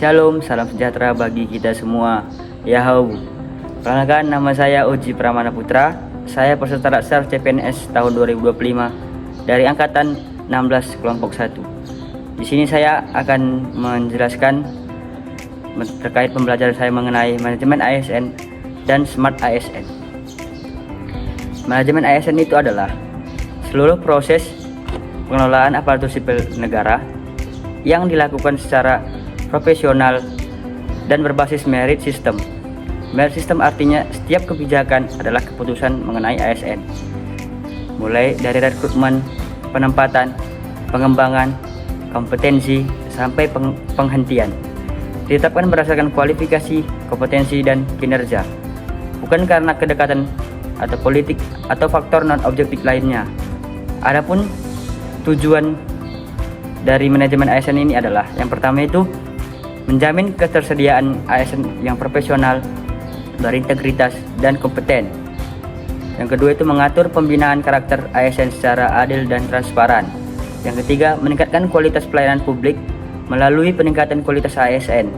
Shalom, salam sejahtera bagi kita semua. Yahoo. Perkenalkan, nama saya Oji Pramana Putra. Saya peserta Latsar CPNS tahun 2025 dari angkatan 16 kelompok 1. Di sini saya akan menjelaskan terkait pembelajaran saya mengenai manajemen ASN dan Smart ASN. Manajemen ASN itu adalah seluruh proses pengelolaan aparatur sipil negara yang dilakukan secara profesional dan berbasis merit system. Merit system artinya setiap kebijakan adalah keputusan mengenai ASN, mulai dari rekrutmen, penempatan, pengembangan, kompetensi, sampai penghentian. Ditetapkan berdasarkan kualifikasi, kompetensi, dan kinerja, bukan karena kedekatan atau politik atau faktor non-objektif lainnya. Adapun tujuan dari manajemen ASN ini adalah yang pertama itu menjamin ketersediaan ASN yang profesional, berintegritas, dan kompeten. Yang kedua itu mengatur pembinaan karakter ASN secara adil dan transparan. Yang ketiga, meningkatkan kualitas pelayanan publik melalui peningkatan kualitas ASN.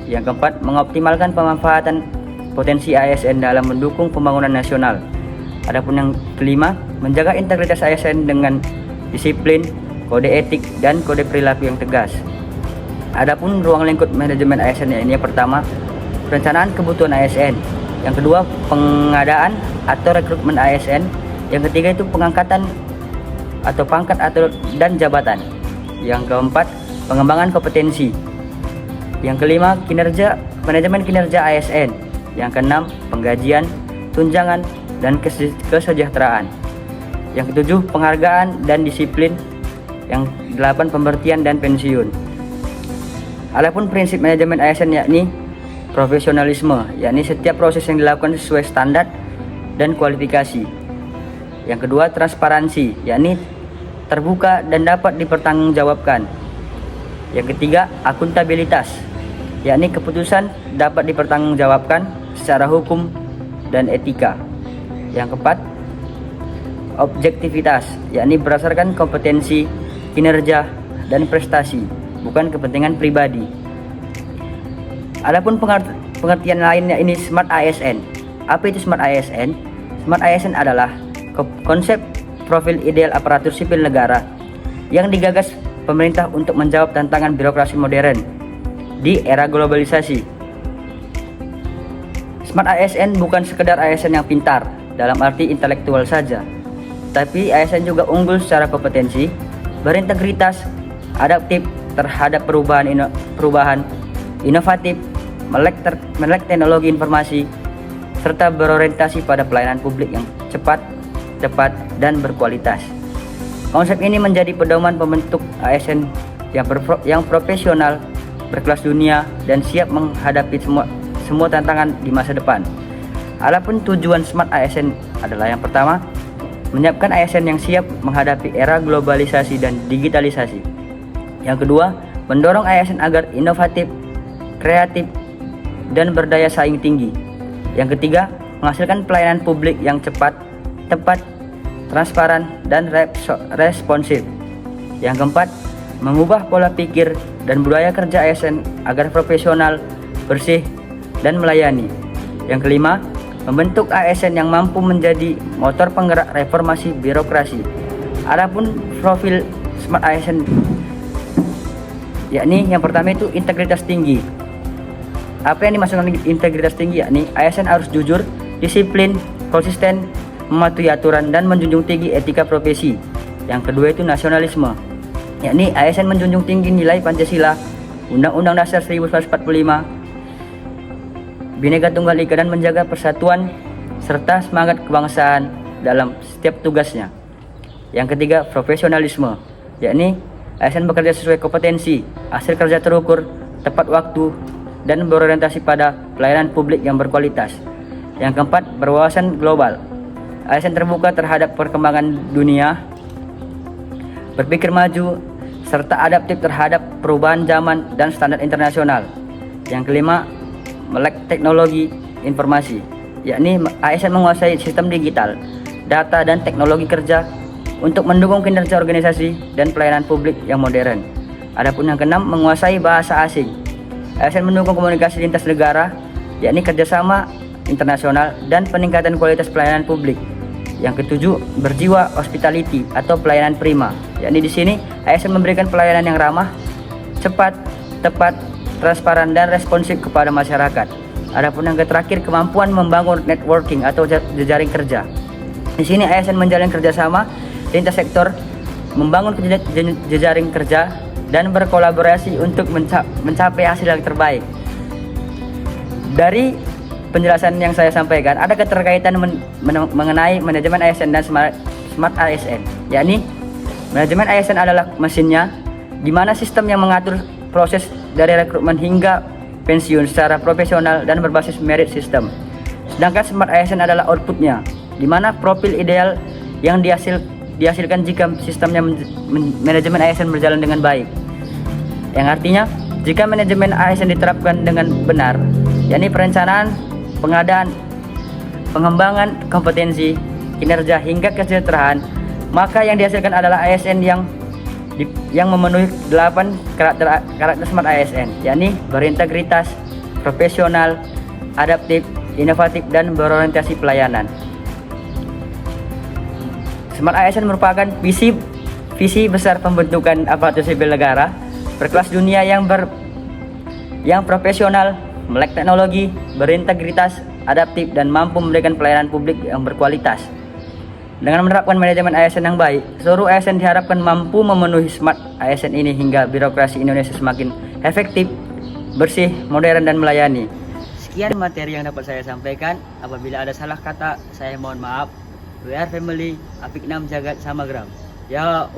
Yang keempat, mengoptimalkan pemanfaatan potensi ASN dalam mendukung pembangunan nasional. Adapun yang kelima, menjaga integritas ASN dengan disiplin, kode etik, dan kode perilaku yang tegas. Adapun ruang lingkup manajemen ASN ini yang pertama, perencanaan kebutuhan ASN. Yang kedua, pengadaan atau rekrutmen ASN. Yang ketiga itu pengangkatan atau pangkat atau dan jabatan. Yang keempat, pengembangan kompetensi. Yang kelima, manajemen kinerja ASN. Yang keenam, penggajian, tunjangan, dan kesejahteraan. Yang ketujuh, penghargaan dan disiplin. Yang delapan, pemberhentian dan pensiun. Adapun prinsip manajemen ASN yakni profesionalisme, yakni setiap proses yang dilakukan sesuai standar dan kualifikasi. Yang kedua, transparansi, yakni terbuka dan dapat dipertanggungjawabkan. Yang ketiga, akuntabilitas, yakni keputusan dapat dipertanggungjawabkan secara hukum dan etika. Yang keempat, objektivitas, yakni berdasarkan kompetensi, kinerja, dan prestasi, bukan kepentingan pribadi. Adapun pengertian lainnya ini Smart ASN. Apa itu Smart ASN? Smart ASN adalah konsep profil ideal aparatur sipil negara yang digagas pemerintah untuk menjawab tantangan birokrasi modern di era globalisasi. Smart ASN bukan sekedar ASN yang pintar dalam arti intelektual saja, tapi ASN juga unggul secara kompetensi, berintegritas, adaptif terhadap perubahan, inovatif, melek teknologi informasi, serta berorientasi pada pelayanan publik yang cepat, tepat, dan berkualitas. Konsep ini menjadi pedoman pembentuk ASN yang profesional, berkelas dunia, dan siap menghadapi semua tantangan di masa depan. Adapun tujuan Smart ASN adalah yang pertama, menyiapkan ASN yang siap menghadapi era globalisasi dan digitalisasi. Yang kedua, mendorong ASN agar inovatif, kreatif, dan berdaya saing tinggi. Yang ketiga, menghasilkan pelayanan publik yang cepat, tepat, transparan, dan responsif. Yang keempat, mengubah pola pikir dan budaya kerja ASN agar profesional, bersih, dan melayani. Yang kelima, membentuk ASN yang mampu menjadi motor penggerak reformasi birokrasi. Adapun profil Smart ASN yakni yang pertama itu integritas tinggi. Apa yang dimaksudkan integritas tinggi? Yakni ASN harus jujur, disiplin, konsisten, mematuhi aturan, dan menjunjung tinggi etika profesi. Yang kedua itu nasionalisme, yakni ASN menjunjung tinggi nilai Pancasila, Undang-Undang Dasar 1945, Bhinneka Tunggal Ika, dan menjaga persatuan serta semangat kebangsaan dalam setiap tugasnya. Yang ketiga, profesionalisme, yakni ASN bekerja sesuai kompetensi, hasil kerja terukur, tepat waktu, dan berorientasi pada pelayanan publik yang berkualitas. Yang keempat, berwawasan global. ASN terbuka terhadap perkembangan dunia, berpikir maju, serta adaptif terhadap perubahan zaman dan standar internasional. Yang kelima, melek teknologi informasi, yakni ASN menguasai sistem digital, data, dan teknologi kerja untuk mendukung kinerja organisasi dan pelayanan publik yang modern. Adapun yang keenam, menguasai bahasa asing, ASN mendukung komunikasi lintas negara, yakni kerjasama internasional dan peningkatan kualitas pelayanan publik. Yang ketujuh, berjiwa hospitality atau pelayanan prima, yakni di sini ASN memberikan pelayanan yang ramah, cepat, tepat, transparan dan responsif kepada masyarakat. Adapun yang terakhir, kemampuan membangun networking atau jejaring kerja. Di sini ASN menjalin kerjasama lintas sektor, membangun jejaring kerja dan berkolaborasi untuk mencapai hasil yang terbaik. Dari penjelasan yang saya sampaikan, ada keterkaitan mengenai manajemen ASN dan smart ASN, yakni manajemen ASN adalah mesinnya, di mana sistem yang mengatur proses dari rekrutmen hingga pensiun secara profesional dan berbasis merit system. Sedangkan smart ASN adalah outputnya, di mana profil ideal yang dihasilkan jika sistemnya manajemen ASN berjalan dengan baik. Yang artinya, jika manajemen ASN diterapkan dengan benar, yakni perencanaan, pengadaan, pengembangan kompetensi, kinerja hingga kesejahteraan, maka yang dihasilkan adalah ASN yang memenuhi 8 karakter smart ASN, yakni berintegritas, profesional, adaptif, inovatif, dan berorientasi pelayanan. Smart ASN merupakan visi besar pembentukan aparatur sipil negara berkelas dunia yang profesional, melek teknologi, berintegritas, adaptif, dan mampu memberikan pelayanan publik yang berkualitas. Dengan menerapkan manajemen ASN yang baik, seluruh ASN diharapkan mampu memenuhi smart ASN ini hingga birokrasi Indonesia semakin efektif, bersih, modern, dan melayani. Sekian materi yang dapat saya sampaikan. Apabila ada salah kata, saya mohon maaf. We are family, Apik 6 Jagat Samagram. Ya,